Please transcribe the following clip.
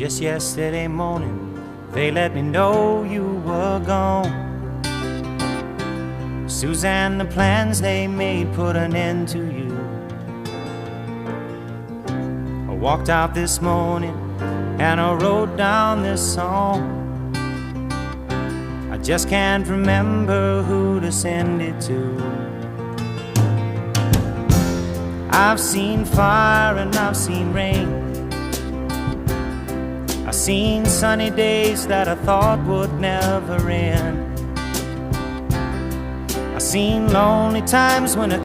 Just yesterday morning, they let me know you were gone. Suzanne, the plans they made put an end to you. I walked out this morning and I wrote down this song. I just can't remember who to send it to. I've seen fire and I've seen rain. I've seen sunny days that I thought would never end. I've seen lonely times when